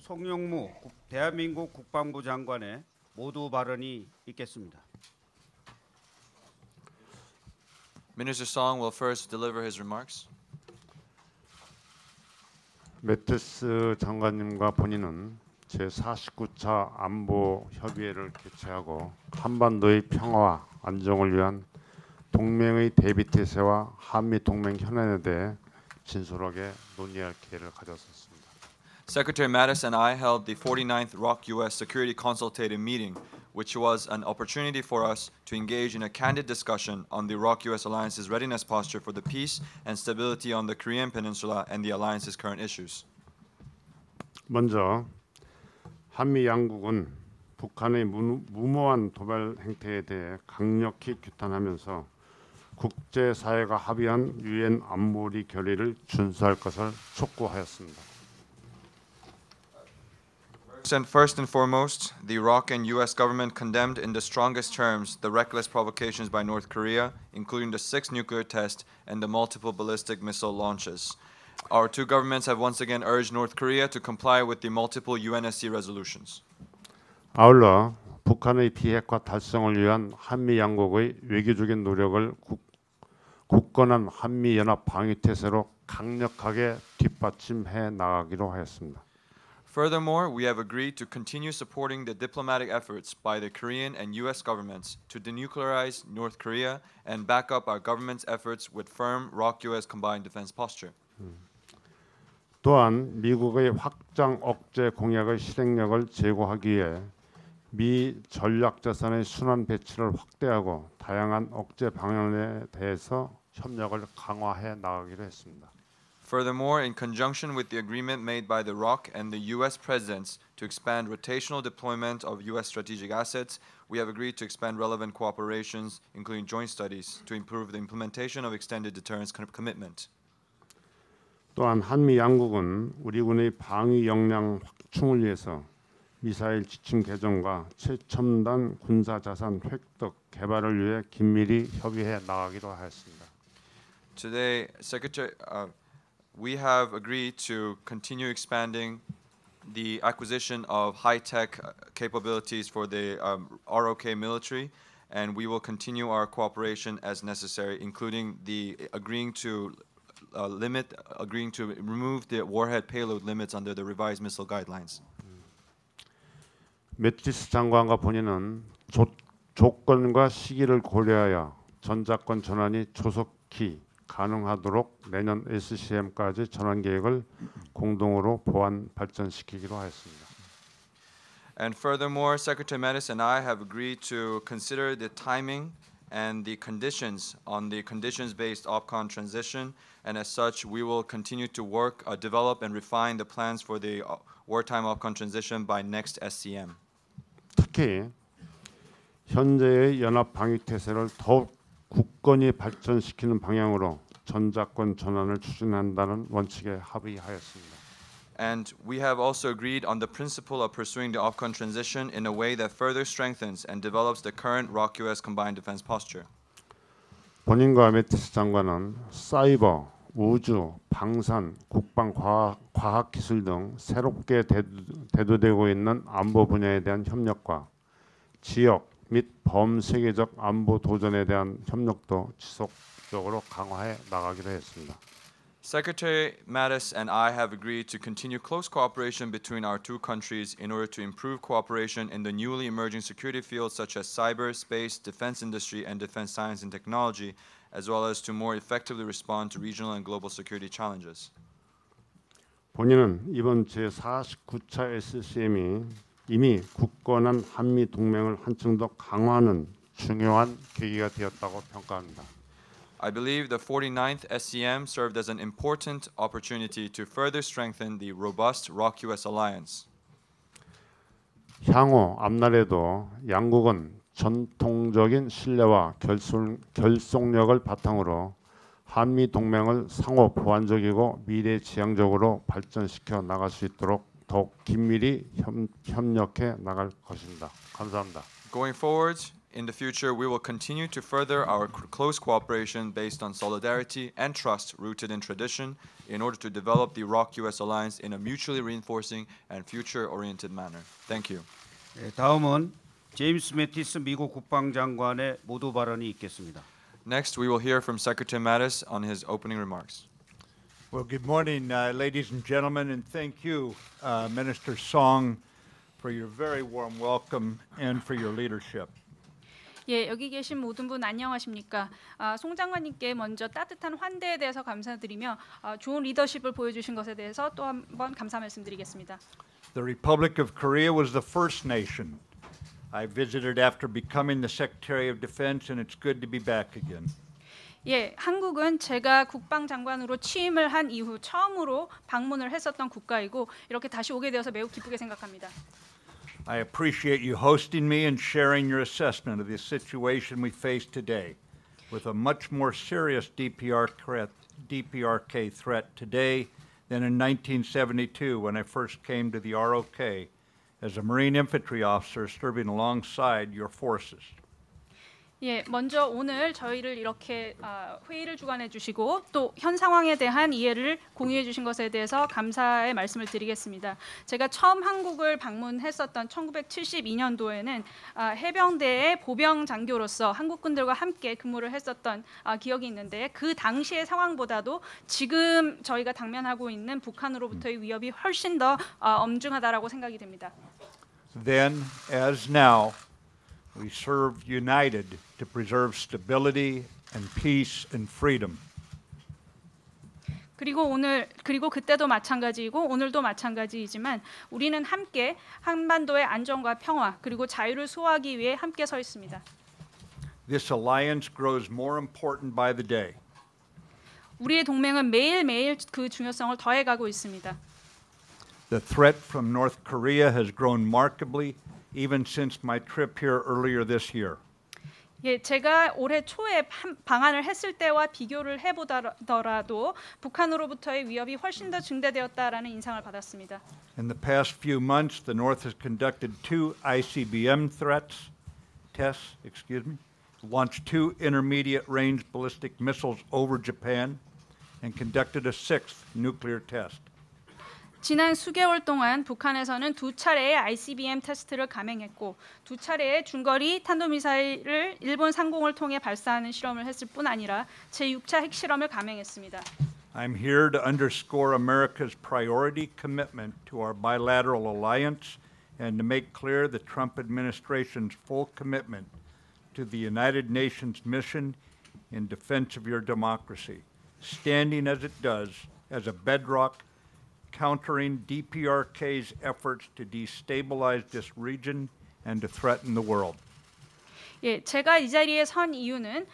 송영무 대한민국 국방부 장관의 모두 발언이 있겠습니다. Minister Song will first deliver his remarks. 매티스 장관님과 본인은 제49차 안보 협의회를 개최하고 한반도의 평화와 안정을 위한 동맹의 대비 태세와 한미 동맹 현안에 대해 진솔하게 논의할 기회를 가졌습니다. Secretary Mattis and I held the 49th ROK-US Security Consultative Meeting, which was an opportunity for us to engage in a candid discussion on the ROK-US Alliance's readiness posture for the peace and stability on the Korean Peninsula and the Alliance's current issues. 먼저 한미 양국은 북한의 무모한 도발 행태에 대해 강력히 규탄하면서 국제사회가 합의한 유엔 안보리 결의를 준수할 것을 촉구하였습니다. First and foremost, the ROK and U.S. government condemned in the strongest terms the reckless provocations by North Korea, including the 6th nuclear test and the multiple ballistic missile launches. Our two governments have once again urged North Korea to comply with the multiple UNSC resolutions. 아울러 북한의 비핵화 달성을 위한 한미 양국의 외교적인 노력을 굳건한 한미 연합 방위 태세로 강력하게 뒷받침해 나가기로 하였습니다. Furthermore, we have agreed to continue supporting the diplomatic efforts by the Korean and U.S. governments to denuclearize North Korea and back up our government's efforts with firm ROK-US combined defense posture. 또한 미국의 확장 억제 공약의 실행력을 제고하기 위해 미 전략자산의 순환 배치를 확대하고 다양한 억제 방안에 대해서 협력을 강화해 나가기로 했습니다. Furthermore, in conjunction with the agreement made by the ROK and the U.S. presidents to expand rotational deployment of U.S. strategic assets, we have agreed to expand relevant cooperations, including joint studies, to improve the implementation of extended deterrence commitment. 또한 한미 양국은 우리 군의 방위 역량 확충을 위해서 미사일 지침 개정과 최첨단 군사 자산 획득 개발을 위해 긴밀히 협의해 나가기로 하였습니다. Today, we have agreed to continue expanding the acquisition of high-tech capabilities for the ROK military, and we will continue our cooperation as necessary, including agreeing to remove the warhead payload limits under the revised missile guidelines. 매티스 장관과 본인은 조건과 시기를 고려하여 전자권 전환이 조속히 가능하도록 내년 SCM까지 전환 계획을 공동으로 보완 발전시키기로 하였습니다. And furthermore, Secretary Mattis and I have agreed to consider the timing and the conditions on the conditions-based OPCON transition, and as such, we will continue to work, develop, and refine the plans for the wartime OPCON transition by next SCM. 특히 현재의 연합 방위 태세를 더욱 굳건히 발전시키는 방향으로 전자권 전환을 추진한다는 원칙에 합의하였습니다. And we have also agreed on the principle of pursuing the OPCON transition in a way that further strengthens and develops the current ROK-US combined defense posture. 본인과 매티스 장관은 사이버, 우주, 방산, 국방, 과학 기술 등 새롭게 대두되고 있는 안보 분야에 대한 협력과 지역 및 범세계적 안보 도전에 대한 협력도 지속적으로 강화해 나가기로 했습니다. Secretary Mattis and I have agreed to continue close cooperation between our two countries in order to improve cooperation in the newly emerging security fields such as cyber, space, defense industry, and defense science and technology, as well as to more effectively respond to regional and global security challenges. 본인은 이번 제49차 SCM이 이미 굳건한 한미 동맹을 한층 더 강화하는 중요한 계기가 되었다고 평가합니다. I believe the 49th SCM served as an important opportunity to further strengthen the robust ROK-US alliance. 향후 앞날에도 양국은 전통적인 신뢰와 결속력을 바탕으로 한미 동맹을 상호 보완적이고 미래지향적으로 발전시켜 나갈 수 있도록 더욱 긴밀히 협력해 나갈 것입니다. 감사합니다. Going forward, In the future, we will continue to further our close cooperation based on solidarity and trust rooted in tradition in order to develop the Iraq-US alliance in a mutually reinforcing and future-oriented manner. Thank you. 네, 다음은 제임스 매티스 미국 국방장관의 모두 발언이 있겠습니다. Next, we will hear from Secretary Mattis on his opening remarks. Well, good morning, ladies and gentlemen, and thank you, Minister Song, for your very warm welcome and for your leadership. 예, 여기 계신 모든 분 안녕하십니까? 송 장관님께 먼저 따뜻한 환대에 대해서 감사드리며 좋은 리더십을 보여주신 것에 대해서 또 한 번 감사 말씀드리겠습니다. The Republic of Korea was the first nation I visited after becoming the Secretary of Defense, and it's good to be back again. 예, 한국은 제가 국방장관으로 취임을 한 이후 처음으로 방문을 했었던 국가이고 이렇게 다시 오게 되어서 매우 기쁘게 생각합니다. I appreciate you hosting me and sharing your assessment of the situation we face today, with a much more serious DPRK threat today than in 1972 when I first came to the ROK as a Marine infantry officer serving alongside your forces. 예, 먼저 오늘 저희를 이렇게 회의를 주관해 주시고 또 현 상황에 대한 이해를 공유해 주신 것에 대해서 감사의 말씀을 드리겠습니다. 제가 처음 한국을 방문했었던 1972년도에는 해병대의 보병 장교로서 한국군들과 함께 근무를 했었던 기억이 있는데 그 당시의 상황보다도 지금 저희가 당면하고 있는 북한으로부터의 위협이 훨씬 더 엄중하다라고 생각이 됩니다. Then, as now, we serve united to preserve stability and peace and freedom. 그리고 그때도 마찬가지이고 오늘도 마찬가지이지만 우리는 함께 한반도의 안정과 평화 그리고 자유를 수호하기 위해 함께 서 있습니다. This alliance grows more important by the day. 우리의 동맹은 매일매일 그 중요성을 더해가고 있습니다. The threat from North Korea has grown markedly even since my trip here earlier this year. 예, 제가 올해 초에 방한을 했을 때와 비교를 해보더라도 북한으로부터의 위협이 훨씬 더 증대되었다라는 인상을 받았습니다. In the past few months, the North has conducted 2 ICBM tests, launched 2 intermediate-range ballistic missiles over Japan, and conducted a 6th nuclear test. 지난 수개월 동안 북한에서는 2차례의 ICBM 테스트를 감행했고 2차례의 중거리 탄도미사일을 일본 상공을 통해 발사하는 실험을 했을 뿐 아니라 제6차 핵실험을 감행했습니다. I'm here to underscore America's priority commitment to our bilateral alliance and to make clear the Trump administration's full commitment to the United Nations mission in defense of your democracy, standing as it does as a bedrock countering DPRK's efforts to destabilize this region and to threaten the world. 예, 제가 이 자리에 선 이유는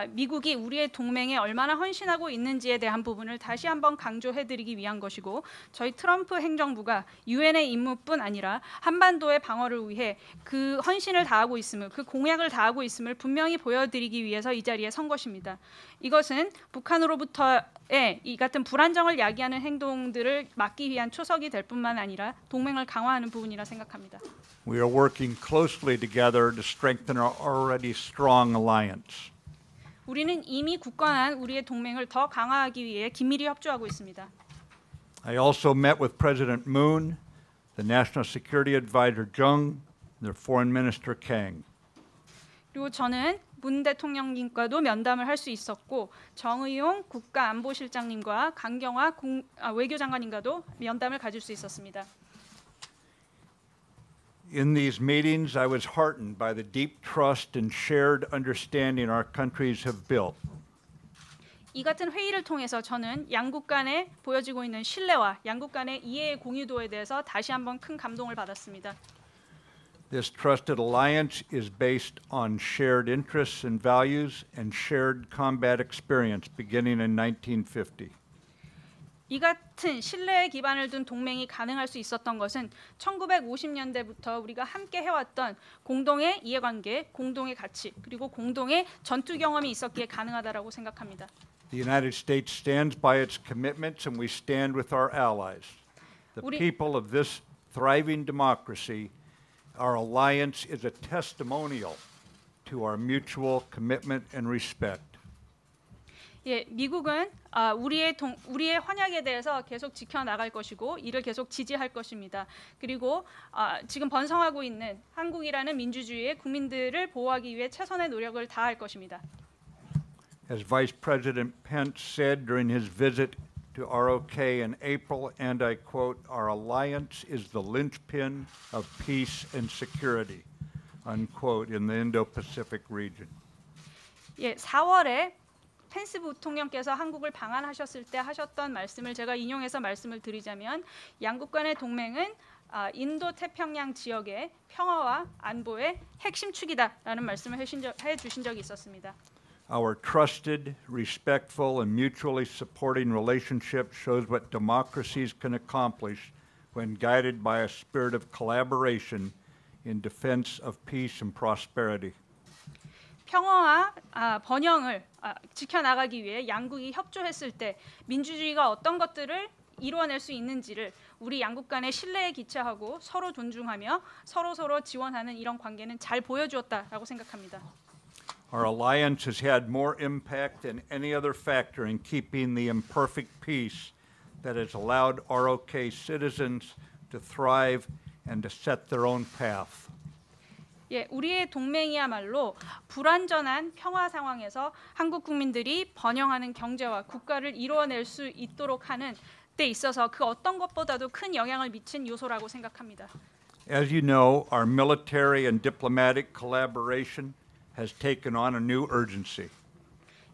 미국이 우리의 동맹에 얼마나 헌신하고 있는지에 대한 부분을 다시 한번 강조해드리기 위한 것이고 저희 트럼프 행정부가 유엔의 임무뿐 아니라 한반도의 방어를 위해 그 헌신을 다하고 있음을 그 공약을 다하고 있음을 분명히 보여드리기 위해서 이 자리에 선 것입니다. 이것은 북한으로부터의 이 같은 불안정을 야기하는 행동들을 막기 위한 초석이 될 뿐만 아니라 동맹을 강화하는 부분이라 생각합니다. We are working closely together to strengthen our already strong alliance. 우리는 이미 굳건한 우리의 동맹을 더 강화하기 위해 긴밀히 협조하고 있습니다. I also met with President Moon, the National Security Advisor Jung, and their Foreign Minister Kang. 그리고 저는 문 대통령님과도 면담을 할 수 있었고 정의용 국가안보실장님과 강경화 외교장관님과도 면담을 가질 수 있었습니다. In these meetings, I was heartened by the deep trust and shared understanding our countries have built. 이 같은 회의를 통해서 저는 양국 간에 보여지고 있는 신뢰와 양국 간의 이해의 공유도에 대해서 다시 한번 큰 감동을 받았습니다. This trusted alliance is based on shared interests and values and shared combat experience beginning in 1950. 이 같은 신뢰에 기반을 둔 동맹이 가능할 수 있었던 것은 1950년대부터 우리가 함께 해왔던 공동의 이해관계, 공동의 가치, 그리고 공동의 전투 경험이 있었기에 가능하다라고 생각합니다. The United States stands by its commitments and we stand with our allies. The people of this thriving democracy, our alliance is a testimonial to our mutual commitment and respect. 예, 미국은 우리의 환약에 대해서 계속 지켜나갈 것이고 이를 계속 지지할 것입니다. 그리고 지금 번성하고 있는 한국이라는 민주주의의 국민들을 보호하기 위해 최선의 노력을 다할 것입니다. As Vice President Pence said during his visit to ROK in April, and I quote, "Our alliance is the linchpin of peace and security," unquote, in the Indo-Pacific region. 예, 4월에 펜스 부통령께서 한국을 방한하셨을 때 하셨던 말씀을 제가 인용해서 말씀을 드리자면 양국 간의 동맹은 인도 태평양 지역의 평화와 안보의 핵심 축이다라는 말씀을 해주신 적이 있었습니다. Our trusted, respectful, and mutually supporting relationship shows what democracies can accomplish when guided by a spirit of collaboration in defense of peace and prosperity. 평화와 번영을 지켜나가기 위해 양국이 협조했을 때 민주주의가 어떤 것들을 이루어낼 수 있는지를 우리 양국 간의 신뢰에 기초하고 서로 존중하며 서로 지원하는 이런 관계는 잘 보여주었다라고 생각합니다. Our alliance has had more impact than any other factor in keeping the imperfect peace that has allowed ROK citizens to thrive and to set their own path. 예, 우리의 동맹이야말로 불완전한 평화 상황에서 한국 국민들이 번영하는 경제와 국가를 이루어낼 수 있도록 하는 데 있어서 그 어떤 것보다도 큰 영향을 미친 요소라고 생각합니다. As you know, our military and diplomatic collaboration has taken on a new urgency.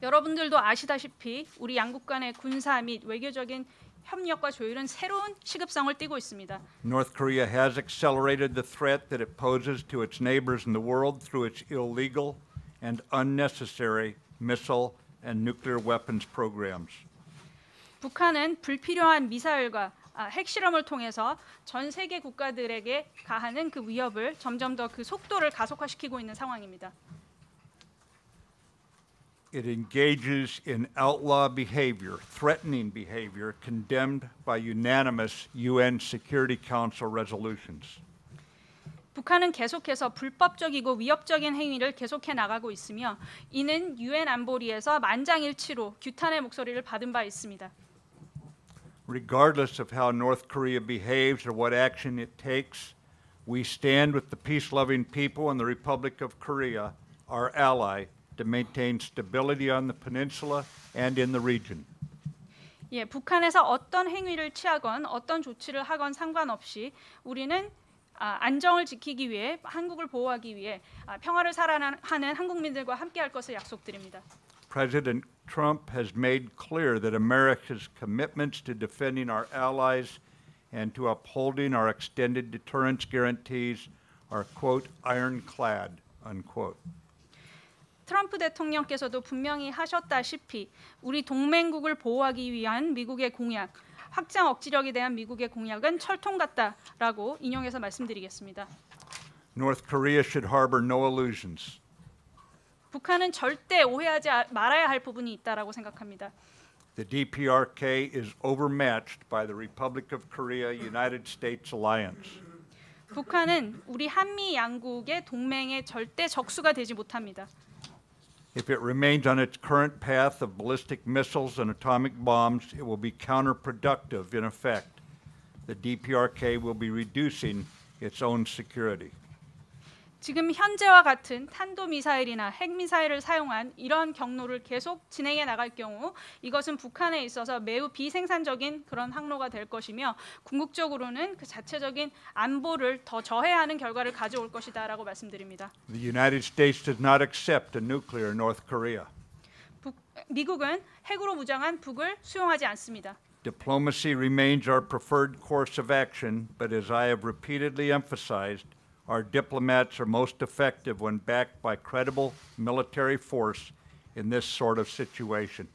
여러분들도 아시다시피 우리 양국 간의 군사 및 외교적인 협력과 조율은 새로운 시급성을 띠고 있습니다. North Korea has accelerated the threat that it poses to its neighbors in the world through its illegal and unnecessary missile and nuclear weapons programs. 북한은 불필요한 미사일과 핵실험을 통해서 전 세계 국가들에게 가하는 그 위협을 점점 더 그 속도를 가속화시키고 있는 상황입니다. It engages in outlaw behavior, threatening behavior condemned by unanimous UN Security Council resolutions. 북한은 계속해서 불법적이고 위협적인 행위를 계속해 나가고 있으며 이는 유엔 안보리에서 만장일치로 규탄의 목소리를 받은 바 있습니다. Regardless of how North Korea behaves or what action it takes, we stand with the peace-loving people in the Republic of Korea, our ally, to maintain stability on the peninsula and in the region. 예, 북한에서 어떤 행위를 취하건 어떤 조치를 하건 상관없이 우리는 안정을 지키기 위해 한국을 보호하기 위해 평화를 살아가는 한국민들과 함께할 것을 약속드립니다. President Trump has made clear that America's commitments to defending our allies and to upholding our extended deterrence guarantees are, quote, ironclad, unquote. 트럼프 대통령께서도 분명히 하셨다시피 우리 동맹국을 보호하기 위한 미국의 공약, 확장 억지력에 대한 미국의 공약은 철통 같다라고 인용해서 말씀드리겠습니다. North Korea should harbor no illusions. 북한은 절대 오해하지 말아야 할 부분이 있다라고 생각합니다. The DPRK is overmatched by the Republic of Korea United States alliance. 북한은 우리 한미 양국의 동맹의 절대 적수가 되지 못합니다. If it remains on its current path of ballistic missiles and atomic bombs, it will be counterproductive in effect. The DPRK will be reducing its own security. 지금 현재와 같은 탄도미사일이나 핵미사일을 사용한 이런 경로를 계속 진행해 나갈 경우 이것은 북한에 있어서 매우 비생산적인 그런 항로가 될 것이며 궁극적으로는 그 자체적인 안보를 더 저해하는 결과를 가져올 것이다라고 말씀드립니다. The United States does not accept a nuclear North Korea. 미국은 핵으로 무장한 북을 수용하지 않습니다. Diplomacy remains our preferred course of action, but as I have repeatedly emphasized, our diplomats are most effective when backed by credible military force in this sort of situation.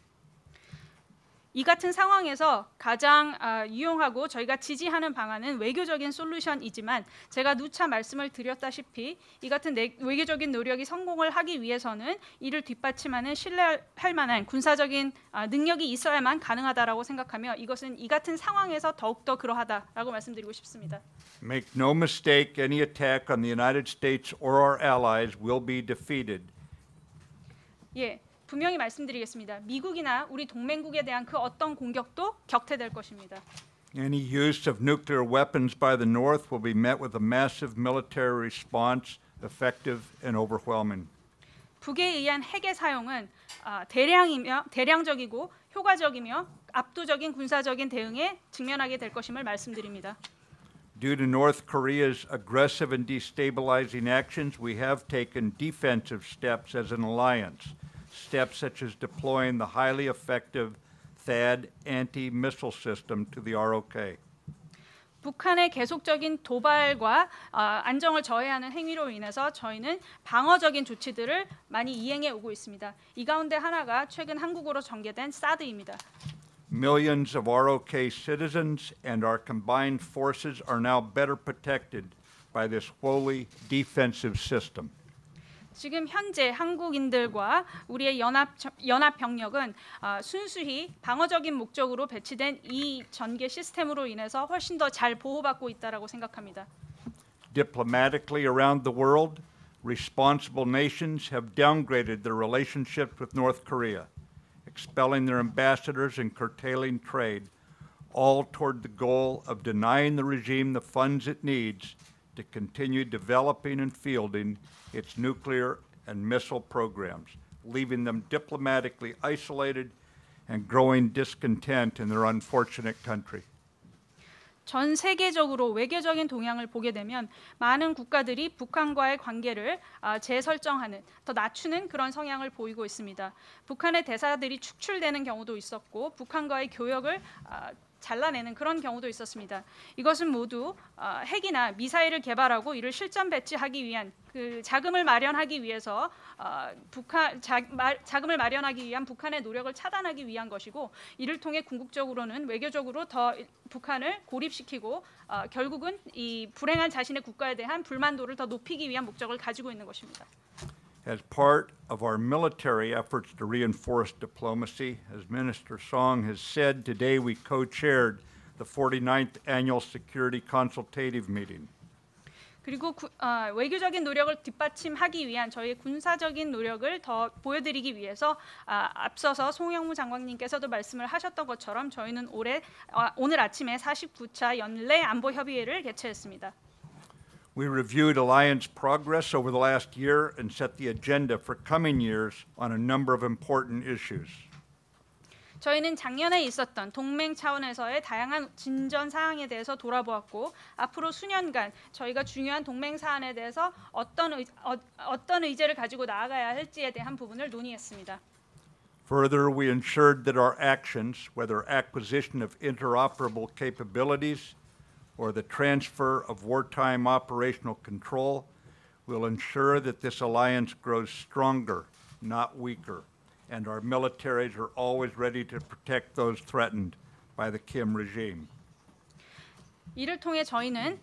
이 같은 상황에서 가장 유용하고 저희가 지지하는 방안은 외교적인 솔루션이지만 제가 누차 말씀을 드렸다시피 이 같은 외교적인 노력이 성공을 하기 위해서는 이를 뒷받침하는 신뢰할 만한 군사적인 능력이 있어야만 가능하다라고 생각하며 이것은 이 같은 상황에서 더욱더 그러하다라고 말씀드리고 싶습니다. Make no mistake, any attack on the United States or our allies will be defeated. 예, 분명히 말씀드리겠습니다. 미국이나 우리 동맹국에 대한 그 어떤 공격도 격퇴될 것입니다. Any use of nuclear weapons by the North will be met with a massive military response, effective and overwhelming. 북에 의한 핵의 사용은 대량적이고 효과적이며 압도적인 군사적인 대응에 직면하게 될 것임을 말씀드립니다. Due to North Korea's aggressive and destabilizing actions, we have taken defensive steps as an alliance, steps such as deploying the highly effective THAAD anti-missile system to the ROK. 북한의 계속적인 도발과 안정을 저해하는 행위로 인해서 저희는 방어적인 조치들을 많이 이행해 오고 있습니다. 이 가운데 하나가 최근 한국으로 전개된 사드입니다. Millions of ROK citizens and our combined forces are now better protected by this wholly defensive system. 지금 현재 한국인들과 우리의 연합 병력은 순수히 방어적인 목적으로 배치된 이 전개 시스템으로 인해서 훨씬 더 잘 보호받고 있다라고 생각합니다. Diplomatically around the world, responsible nations have downgraded their relationships with North Korea, expelling their ambassadors and curtailing trade, all toward the goal of denying the regime the funds it needs to continue developing and fielding its nuclear and missile programs, leaving them diplomatically isolated and growing discontent in their unfortunate country. 전 세계적으로 외교적인 동향을 보게 되면 많은 국가들이 북한과의 관계를 재설정하는, 더 낮추는 그런 성향을 보이고 있습니다. 북한의 대사들이 축출되는 경우도 있었고 북한과의 교역을 잘라내는 그런 경우도 있었습니다. 이것은 모두 핵이나 미사일을 개발하고 이를 실전 배치하기 위한 그 자금을 마련하기 위해서 자금을 마련하기 위한 북한의 노력을 차단하기 위한 것이고 이를 통해 궁극적으로는 외교적으로 더 북한을 고립시키고 결국은 이 불행한 자신의 국가에 대한 불만도를 더 높이기 위한 목적을 가지고 있는 것입니다. As part of our military efforts to reinforce diplomacy, as Minister Song has said, today we co-chaired the 49th Annual Security Consultative Meeting. 그리고 외교적인 노력을 뒷받침하기 위한 저희의 군사적인 노력을 더 보여드리기 위해서 앞서서 송영무 장관님께서도 말씀을 하셨던 것처럼 저희는 오늘 아침에 49차 연례 안보협의회를 개최했습니다. We reviewed alliance progress over the last year and set the agenda for coming years on a number of important issues. 저희는 작년에 있었던 동맹 차원에서의 다양한 진전 사항에 대해서 돌아보았고 앞으로 수년간 저희가 중요한 동맹 사안에 대해서 어떤 의제를 가지고 나아가야 할지에 대한 부분을 논의했습니다. Further, we ensured that our actions, whether acquisition of interoperable capabilities or the transfer of wartime operational control, will ensure that this alliance grows stronger, not weaker, and our militaries are always ready to protect those threatened by the Kim regime. 이를 통해 저희는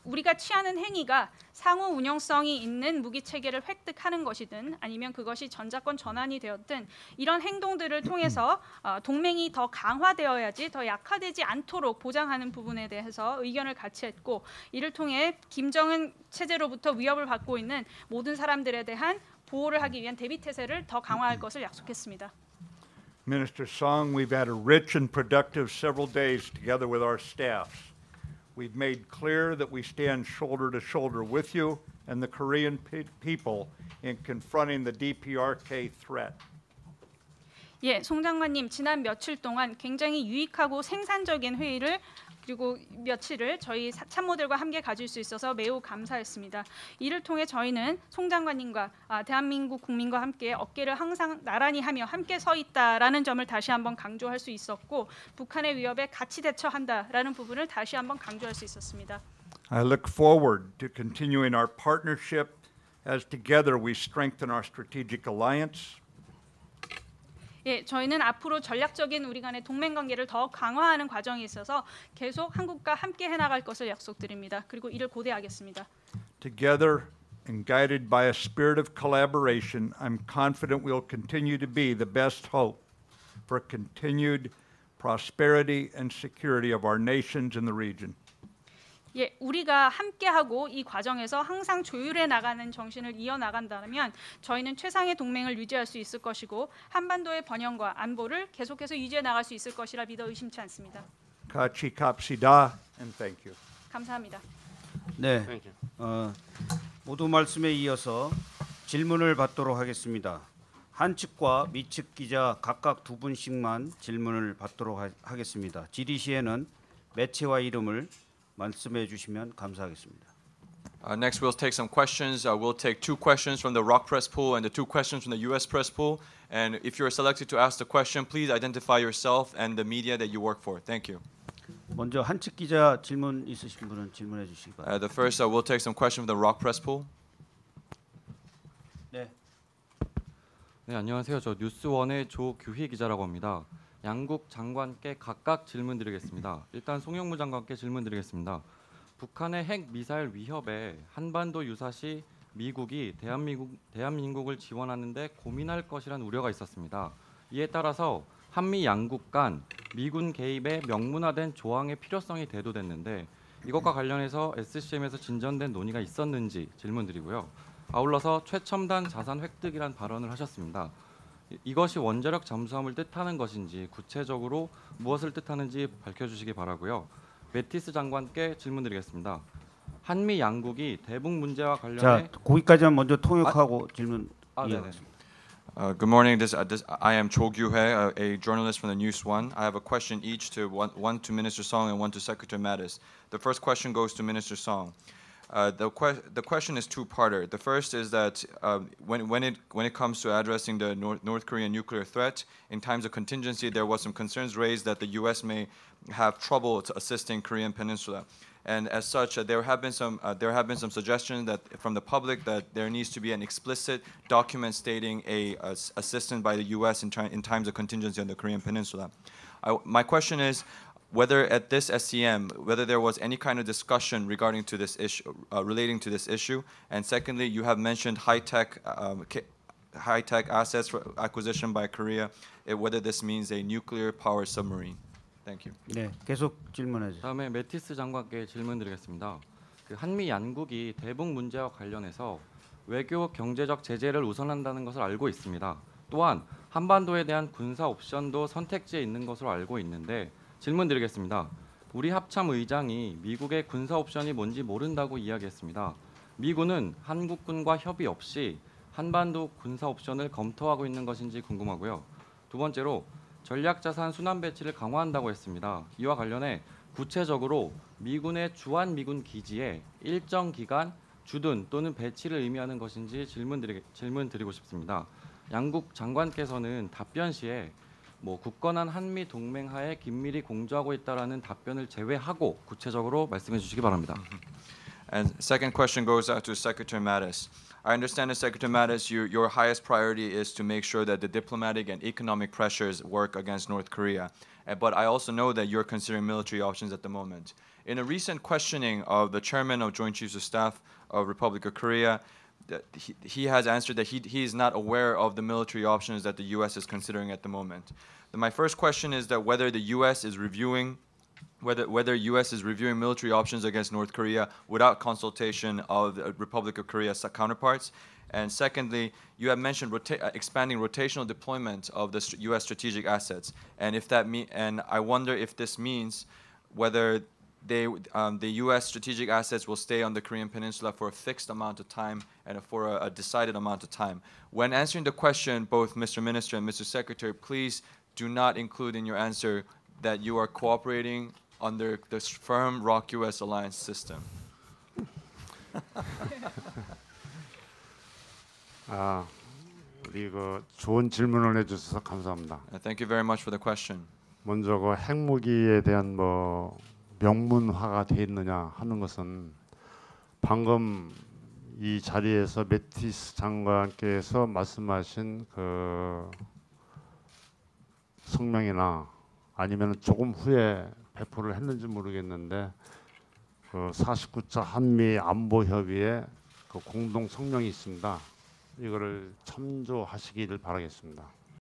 우리가 취하는 행위가 상호 운용성이 있는 무기 체계를 획득하는 것이든 아니면 그것이 전자권 전환이 되었든 이런 행동들을 통해서 동맹이 더 강화되어야지 더 약화되지 않도록 보장하는 부분에 대해서 의견을 같이 했고 이를 통해 김정은 체제로부터 위협을 받고 있는 모든 사람들에 대한 보호를 하기 위한 대비 태세를 더 강화할 것을 약속했습니다. Minister Song, we've had a rich and productive several days together with our staffs. We've made clear that we stand shoulder to shoulder with you and the Korean people in confronting the DPRK threat. 예, 송 장관님 지난 며칠 동안 굉장히 유익하고 생산적인 회의를 그리고 며칠을 저희 참모들과 함께 가질 수 있어서 매우 감사했습니다. 이를 통해 저희는 송 장관님과 대한민국 국민과 함께 어깨를 항상 나란히 하며 함께 서 있다라는 점을 다시 한번 강조할 수 있었고 북한의 위협에 같이 대처한다라는 부분을 다시 한번 강조할 수 있었습니다. I look forward to continuing our partnership as together we strengthen our strategic alliance. 예, 저희는 앞으로 전략적인 우리 간의 동맹 관계를 더 강화하는 과정에 있어서 계속 한국과 함께 해나갈 것을 약속드립니다. 그리고 이를 고대하겠습니다. Together and guided by a spirit of collaboration, I'm confident we'll continue to be the best hope for continued prosperity and security of our nations in the region. 예, 우리가 함께하고 이 과정에서 항상 조율해 나가는 정신을 이어 나간다면 저희는 최상의 동맹을 유지할 수 있을 것이고 한반도의 번영과 안보를 계속해서 유지해 나갈 수 있을 것이라 믿어 의심치 않습니다. Kachi kapsida, and thank you. 감사합니다. 네, 모두 말씀에 이어서 질문을 받도록 하겠습니다. 한 측과 미측 기자 각각 2분씩만 질문을 받도록 하겠습니다. 질의 시에는 매체와 이름을 말씀해 주시면 감사하겠습니다. Next, we'll take some questions. We'll take 2 questions from the Rock Press pool and the 2 questions from the U.S. Press pool. And if you're selected to ask the question, please identify yourself and the media that you work for. Thank you. 먼저 한측 기자 질문 있으신 분은 질문해 주시기 바랍니다. The first, we'll take some questions from the Rock Press pool. 네. 네, 안녕하세요. 저 뉴스원의 조규희 기자라고 합니다. 양국 장관께 각각 질문드리겠습니다. 일단 송영무 장관께 질문드리겠습니다. 북한의 핵 미사일 위협에 한반도 유사시 미국이 대한민국을 지원하는데 고민할 것이라는 우려가 있었습니다. 이에 따라서 한미 양국 간 미군 개입의 명문화된 조항의 필요성이 대두됐는데 이것과 관련해서 SCM에서 진전된 논의가 있었는지 질문드리고요. 아울러서 최첨단 자산 획득이란 발언을 하셨습니다. 이것이 원자력 잠수함을 뜻하는 것인지 구체적으로 무엇을 뜻하는지 밝혀주시기 바라고요. 매티스 장관께 질문드리겠습니다. 한미 양국이 대북 문제와 관련해 자, 거기까지만 먼저 통역하고 질문 네네. 이어가겠습니다. Good morning. I am Cho Gyu-hae, a journalist from the News One. I have a question each to one to Minister Song and one to Secretary Mattis. The first question goes to Minister Song. The question is two-parter. The first is that when it comes to addressing the North Korean nuclear threat, in times of contingency, there was some concerns raised that the U.S. may have trouble assisting Korean Peninsula, and as such, there have been some suggestions that from the public that there needs to be an explicit document stating assistance by the U.S. in times of contingency on the Korean Peninsula. My question is, whether at this SCM, whether there was any kind of discussion regarding to this issue, relating to this issue, and secondly, you have mentioned high-tech assets for acquisition by Korea, whether this means a nuclear-powered submarine. Thank you. 네, 계속 질문해 주세요. 다음에 매티스 장관께 질문드리겠습니다. 한미 양국이 대북 문제와 관련해서 외교 경제적 제재를 우선한다는 것을 알고 있습니다. 또한 한반도에 대한 군사 옵션도 선택지에 있는 것으로 알고 있는데 질문드리겠습니다. 우리 합참 의장이 미국의 군사 옵션이 뭔지 모른다고 이야기했습니다. 미군은 한국군과 협의 없이 한반도 군사 옵션을 검토하고 있는 것인지 궁금하고요. 두 번째로 전략자산 순환 배치를 강화한다고 했습니다. 이와 관련해 구체적으로 미군의 주한미군 기지에 일정 기간 주둔 또는 배치를 의미하는 것인지 질문드리고 싶습니다. 양국 장관께서는 답변 시에 굳건한 한미 동맹하에 긴밀히 공조하고 있다라는 답변을 제외하고 구체적으로 말씀해 주시기 바랍니다. And second question goes out to Secretary Mattis. I understand that Secretary Mattis, your highest priority is to make sure that the diplomatic and economic pressures work against North Korea. But I also know that you're considering military options at the moment. In a recent questioning of the chairman of Joint Chiefs of Staff of Republic of Korea, he has answered that he is not aware of the military options that the U.S. is considering at the moment. My first question is that whether the U.S. is reviewing U.S. is reviewing military options against North Korea without consultation of the Republic of Korea's counterparts. And secondly, you have mentioned expanding rotational deployment of the U.S. strategic assets. And and I wonder if this means whether the U.S. strategic assets will stay on the Korean Peninsula for a fixed amount of time and for a decided amount of time. When answering the question, both Mr. Minister and Mr. Secretary, please do not include in your answer that you are cooperating under the firm ROK-US alliance system. 우리 좋은 질문을 해주셔서 감사합니다. Thank you very much for the question. 먼저 핵무기에 대한 명문화가 돼 있느냐 하는 것은 방금 이 자리에서 매티스 장관께서 말씀하신 성명이나 아니면 조금 후에 배포를 했는지 모르겠는데 그 49차 한미 안보 협의회 그 공동 성명이 있습니다. 이거를 참조하시기를 바라겠습니다.